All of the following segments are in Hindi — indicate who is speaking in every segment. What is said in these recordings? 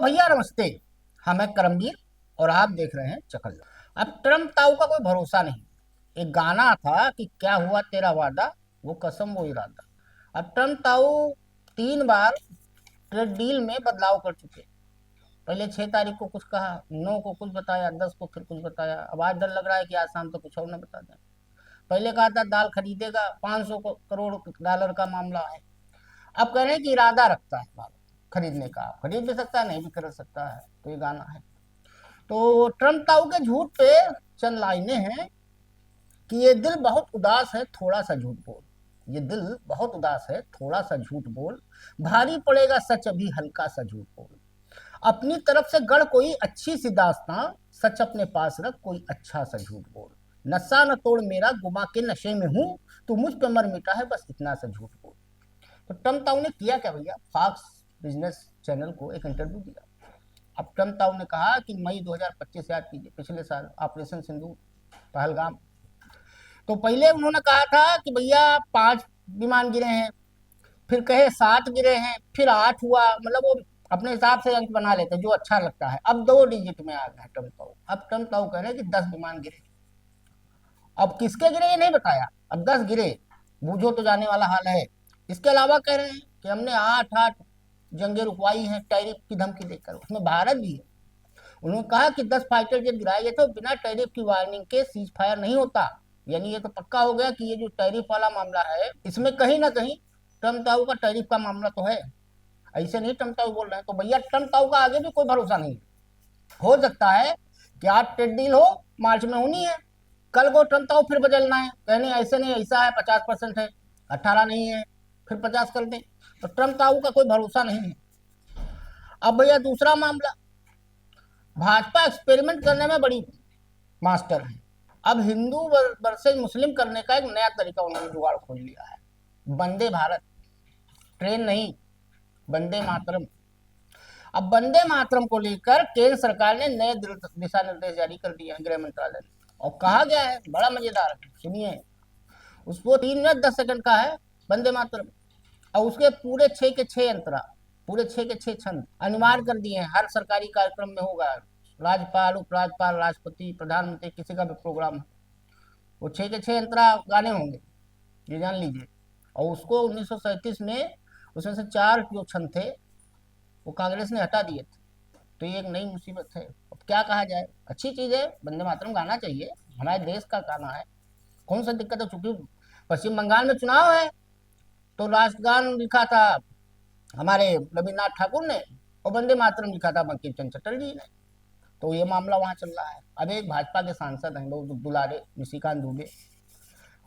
Speaker 1: भैया नमस्ते। हम हैं करमवीर और आप देख रहे हैं चकल। अब ट्रम्प ताऊ का कोई भरोसा नहीं। एक गाना था कि क्या हुआ तेरा वादा, वो कसम वो इरादा। अब ट्रम्प ताऊ 3 बार ट्रेड डील में बदलाव कर चुके। पहले 6 तारीख को कुछ कहा, 9 को कुछ बताया, 10 को फिर कुछ बताया। अब आज डर लग रहा है कि आज शाम तक कुछ और न बता दें। पहले कहा था दाल खरीदेगा, 500 करोड़ डॉलर का मामला है। अब कह रहे हैं कि इरादा रखता है भारत खरीदने का। खरीद भी सकता है, नहीं भी खरीद सकता है, तो ये गाना है। तो ट्रम्प ताऊ के झूठ पे चंद लाइनें हैं कि ये दिल बहुत उदास है, थोड़ा सा झूठ बोल। ये दिल बहुत उदास है, थोड़ा सा झूठ बोल। भारी पड़ेगा सच, अभी हल्का सा झूठ बोल। अपनी तरफ से गढ़ कोई अच्छी सी दास्तां, सच अपने पास रख, कोई अच्छा सा झूठ बोल। नशा न तोड़ मेरा, गुमा के नशे में हूं, तू मुझ पे मर मिटा है, बस इतना सा झूठ बोल। तो ट्रम्प ताऊ ने किया क्या भैया? फॉक्स बिजनेस चैनल को एक इंटरव्यू दिया। अब ट्रम्प ताऊ ने कहा कि मई 2025, याद कीजिए पिछले साल, ऑपरेशन सिंदूर, पहलगाम। तो पहले उन्होंने कहा था कि भैया 5 विमान गिरे हैं, फिर कहे 7 गिरे हैं, फिर 8 हुआ। मतलब वो अपने हिसाब से अंक बना लेते जो अच्छा लगता है। अब 2 डिजिट में आ गया ट्रम्प ताऊ। अब ट्रम्प ताऊ कह रहे हैं कि 10 विमान गिरे। अब किसके गिरे ये नहीं बताया, अब 10 गिरे, बूझो तो जाने वाला हाल है। इसके अलावा कह रहे हैं कि हमने 8 जंगे रुकवाई हैं टैरिफ की धमकी देकर, उसमें भारत भी है। उन्होंने कहा कि 10 फाइटर जेट गिराए गए थे, बिना टैरिफ की वार्निंग के सीज फायर नहीं होता। यानी ये तो पक्का हो गया कि ये जो टैरिफ वाला मामला है, इसमें कहीं ना कहीं ट्रम्प ताऊ का टैरिफ का मामला तो है। ऐसे नहीं ट्रम्प ताऊ बोल रहे हैं। तो भैया ट्रम्प ताऊ का आगे भी कोई भरोसा नहीं है। हो सकता है कि आज ट्रेड डील हो, मार्च में होनी है, कल को ट्रम्प ताऊ फिर बदलना है, कहने ऐसे नहीं ऐसा है, 50% है, 18 नहीं है, फिर 50 कर दें। तो ट्रम्प ताऊ का कोई भरोसा नहीं है। अब भैया दूसरा मामला, भाजपा एक्सपेरिमेंट करने में बड़ी मास्टर है। अब हिंदू वर्सेज मुस्लिम करने का एक नया तरीका उन्होंने जुगाड़ खोल लिया है। वंदे भारत, ट्रेन नहीं, वंदे मातरम। अब वंदे मातरम को लेकर केंद्र सरकार ने नए दिशा निर्देश जारी कर दिए हैं गृह मंत्रालय ने। और कहा गया है, बड़ा मजेदार है, सुनिए। उसको 3 मिनट 10 सेकंड का है वंदे मातरम। और उसके पूरे 6 के 6 अंतरा, पूरे 6 के 6 छंद अनिवार्य कर दिए हैं। हर सरकारी कार्यक्रम में होगा, राज्यपाल, उपराज्यपाल, राष्ट्रपति, प्रधानमंत्री, किसी का भी प्रोग्राम हो, वो 6 के 6 अंतरा गाने होंगे, ये जान लीजिए। और उसको 1937 में उसमें से 4 जो छंद थे वो कांग्रेस ने हटा दिए थे। तो ये एक नई मुसीबत है। अब क्या कहा जाए, अच्छी चीज़ है, वंदे मातरम गाना चाहिए, हमारे देश का गाना है, कौन सा दिक्कत है। चूंकि पश्चिम बंगाल में चुनाव है, तो राष्ट्रगान लिखा था हमारे रविन्द्रनाथ ठाकुर ने, और वंदे मातरम लिखा था बंकिम चंद्र चटर्जी ने। तो ये मामला वहां चल रहा है। अब एक भाजपा के सांसद हैं बहुत दुलारे, निशिकांत दुबे,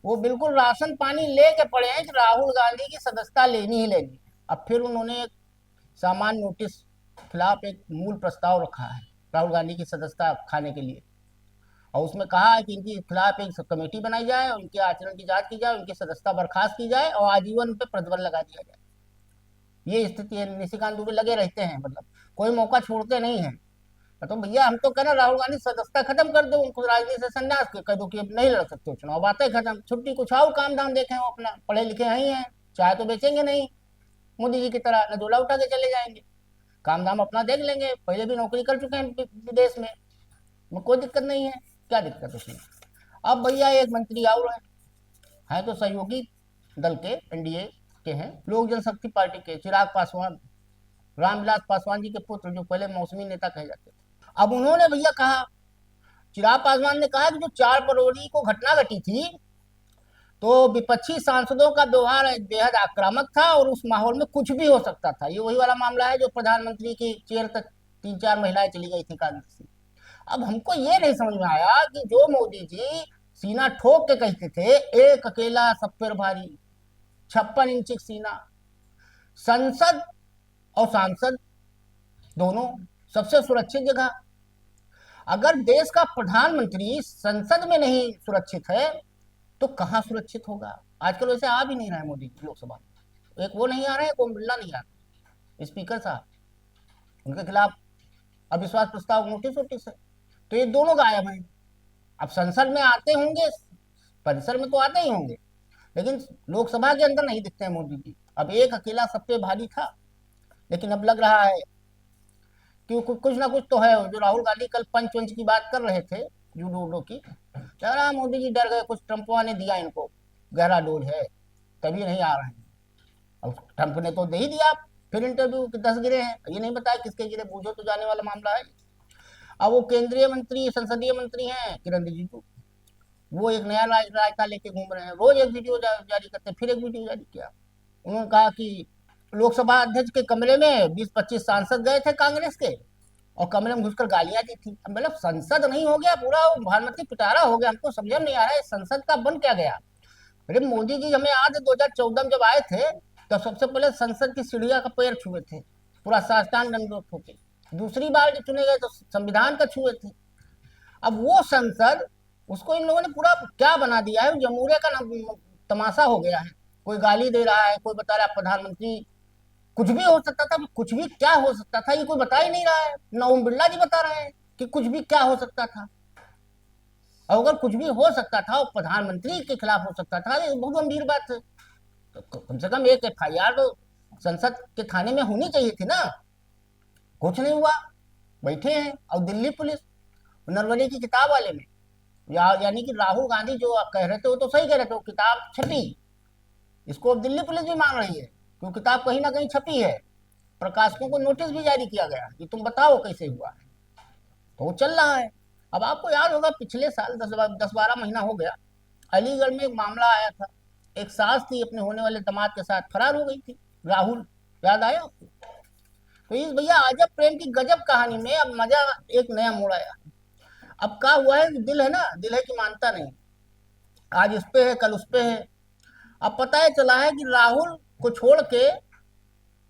Speaker 1: वो बिल्कुल राशन पानी लेके पड़े हैं कि राहुल गांधी की सदस्यता लेनी ही लेनी है। अब फिर उन्होंने एक सामान्य नोटिस खिलाफ एक मूल प्रस्ताव रखा है राहुल गांधी की सदस्यता खाने के लिए। और उसमें कहा है कि इनके खिलाफ एक सब कमेटी बनाई जाए और इनके आचरण की जांच की जाए, उनकी सदस्यता बर्खास्त की जाए और आजीवन पे प्रतिबंध लगा दिया जाए। ये स्थिति है। निशिकांत दुबे लगे रहते हैं, मतलब कोई मौका छोड़ते नहीं है। तो भैया हम तो कह रहे राहुल गांधी सदस्यता खत्म कर दो, उनको राजनीति से संन्यास कर दो कि अब नहीं लड़ सकते हो चुनाव, बातें खत्म, छुट्टी, कुछ आओ काम धाम देखें, वो अपना पढ़े लिखे ही हैं, चाय तो बेचेंगे नहीं मोदी जी की तरह, न झोला उठा के चले जाएंगे, काम धाम अपना देख लेंगे, पहले भी नौकरी कर चुके हैं विदेश में, कोई दिक्कत नहीं है, क्या दिक्कत उसमें। अब भैया एक मंत्री और है तो सहयोगी दल के, एनडीए के हैं, लोक जनशक्ति पार्टी के चिराग पासवान, रामविलास पासवान जी के पुत्र, जो पहले मौसमी नेता कहे जाते थे। अब उन्होंने भैया कहा, चिराग पासवान ने कहा कि जो 4 फरवरी को घटना घटी थी, तो विपक्षी सांसदों का व्यवहार बेहद आक्रामक था और उस माहौल में कुछ भी हो सकता था। ये वही वाला मामला है जो प्रधानमंत्री की चेयर तक 3-4 महिलाएं चली गई थी कांग्रेस से। अब हमको ये नहीं समझ में आया कि जो मोदी जी सीना ठोक के कहते थे एक अकेला सब पर भारी, 56 इंच सीना, संसद और सांसद दोनों सबसे सुरक्षित जगह। अगर देश का प्रधानमंत्री संसद में नहीं सुरक्षित है तो कहाँ सुरक्षित होगा। आजकल वैसे आ भी नहीं रहा है मोदी लोकसभा में, एक वो नहीं आ रहे हैं, ओम बिरला नहीं आ रहे, स्पीकर साहब, उनके खिलाफ अविश्वास प्रस्ताव नोटिस वोटिस है, तो ये दोनों गायब हैं। अब संसद में आते होंगे, परिसर में तो आते ही होंगे, लेकिन लोकसभा के अंदर नहीं दिखते हैं मोदी जी। अब एक अकेला सब पे भारी था, लेकिन अब लग रहा है कि कुछ ना कुछ तो है। जो राहुल गांधी कल पंच वंच की बात कर रहे थे, जूडो वूडो की, कह रहा मोदी जी डर गए, कुछ ट्रंपवा ने दिया इनको गहरा डोज है, तभी नहीं आ रहे हैं। अब ट्रंप ने तो दे ही दिया, फिर इंटरव्यू के 10 गिरे हैं, ये नहीं बताया किसके गिरे, बूझो तो जाने वाला मामला है। अब वो केंद्रीय मंत्री, संसदीय मंत्री हैं किरण रिजिजू, वो एक नया रायता लेके घूम रहे हैं, रोज एक वीडियो जारी करते हैं। फिर एक वीडियो जारी किया, उन्होंने कहा कि लोकसभा अध्यक्ष के कमरे में 20-25 सांसद गए थे कांग्रेस के, और कमरे में घुसकर गालियां दी थी। मतलब संसद नहीं हो गया, पूरा प्रधानमंत्री पिटारा हो गया। हमको समझ में नहीं आ रहा है संसद का बन क्या गया। अरे मोदी जी हमें याद है 2014 में जब आए थे, तो सबसे पहले संसद की सीढ़िया का पैर छुए थे, पूरा साष्टांग दंडवत होके। दूसरी बार जब चुने गए तो संविधान का छुए थे। अब वो संसद, उसको इन लोगों ने पूरा क्या बना दिया है, जमहूरिया का तमाशा हो गया है। कोई गाली दे रहा है, कोई बता रहा है प्रधानमंत्री, कुछ भी हो सकता था। कुछ भी क्या हो सकता था ये कोई बता ही नहीं रहा है। ना ओम बिरला जी बता रहे हैं कि कुछ भी क्या हो सकता था। और अगर कुछ भी हो सकता था और प्रधानमंत्री के खिलाफ हो सकता था, ये बहुत गंभीर बात है। तो कम से कम एक FIR तो संसद के थाने में होनी चाहिए थी ना। कुछ नहीं हुआ, बैठे हैं। और दिल्ली पुलिस नरवली की किताब वाले में, यानी कि राहुल गांधी जो आप कह रहे थे वो तो सही कह रहे थे, वो किताब छपी, इसको अब दिल्ली पुलिस भी मान रही है कि वो किताब कहीं ना कहीं छपी है। प्रकाशकों को नोटिस भी जारी किया गया कि तुम बताओ कैसे हुआ है, तो वो चल रहा है। अब आपको याद होगा पिछले साल 10-12 महीना हो गया, अलीगढ़ में एक मामला आया था। एक सास थी अपने होने वाले दामाद के साथ फरार हो गई थी, राहुल, याद आया आपको? तो इस भैया अजब प्रेम की गजब कहानी में अब मजा, एक नया मोड़ आया। अब क्या हुआ है, दिल है ना, दिल है कि मानता नहीं, आज इस पे है कल उस पे है। अब पता है चला है कि राहुल को छोड़ के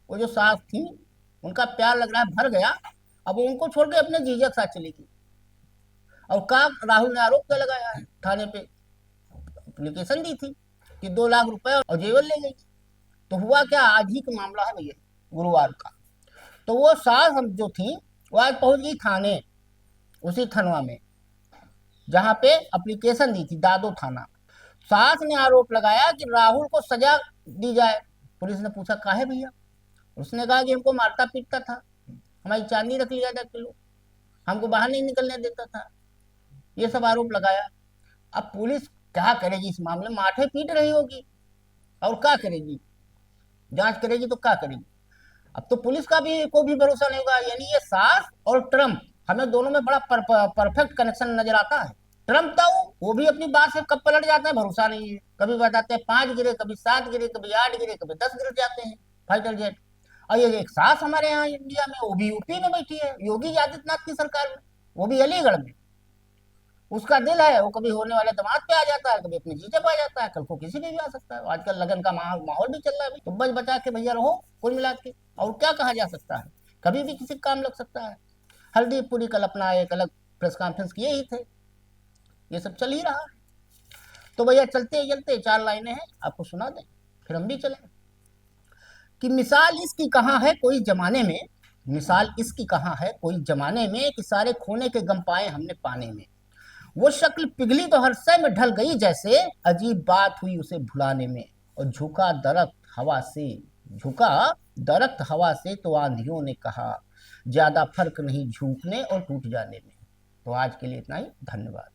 Speaker 1: वो जो सास थी, उनका प्यार लग रहा है भर गया। अब वो उनको छोड़ के अपने जीजा के साथ चली गई। और का राहुल ने आरोप क्या लगाया है, थाने पे एप्लीकेशन दी थी कि 2 लाख रुपए और जेवर ले गई। तो हुआ क्या, आज ही का मामला है भैया, गुरुवार का। तो वो सास हम जो थी, वो आज पहुंच गई थाने, उसी थानवा में जहां पे एप्लीकेशन दी थी, दादो थाना। सास ने आरोप लगाया कि राहुल को सजा दी जाए। पुलिस ने पूछा काहे भैया, उसने कहा कि हमको मारता पीटता था, हमारी चांदी रख लिया 10 किलो, हमको बाहर नहीं निकलने देता था, ये सब आरोप लगाया। अब पुलिस क्या करेगी इस मामले में, माथे पीट रही होगी, और क्या करेगी, जांच करेगी तो क्या करेगी। अब तो पुलिस का भी को भी भरोसा नहीं होगा। यानी ये सास और ट्रम्प, हमें दोनों में बड़ा परफेक्ट कनेक्शन नजर आता है। ट्रम्प था वो भी अपनी बात से कब पलट जाते हैं भरोसा नहीं है। कभी बताते हैं 5 गिरे, कभी 7 गिरे, कभी 8 गिरे, कभी 10 गिर जाते हैं फाइटर जेट। और ये एक सास हमारे यहाँ इंडिया में, वो भी यूपी में बैठी है, योगी आदित्यनाथ की सरकार में, वो भी अलीगढ़ में। उसका दिल है, वो कभी होने वाले दामाद पे आ जाता है, कभी अपने जीजे पे आ जाता है, कल को किसी पे भी आ सकता है। आजकल लगन का माहौल भी चल रहा है, तो बच बचा के भैया रहो कुल मिला के। और क्या कहा जा सकता है, कभी भी किसी काम लग सकता है। हल्दी पूरी कल अपना एक अलग प्रेस कॉन्फ्रेंस किए ही थे, ये सब चल ही रहा है। तो भैया चलते चलते 4 लाइनें हैं, आपको सुना दें फिर हम भी चलें। कि मिसाल इसकी कहाँ है कोई जमाने में, मिसाल इसकी कहाँ है कोई जमाने में, कि सारे खोने के गम पाए हमने पाने में। वो शक्ल पिघली तो हर सै में ढल गई जैसे, अजीब बात हुई उसे भुलाने में। और झुका दरख्त हवा से तो आंधियों ने कहा, ज्यादा फर्क नहीं झुकने और टूट जाने में। तो आज के लिए इतना ही, धन्यवाद।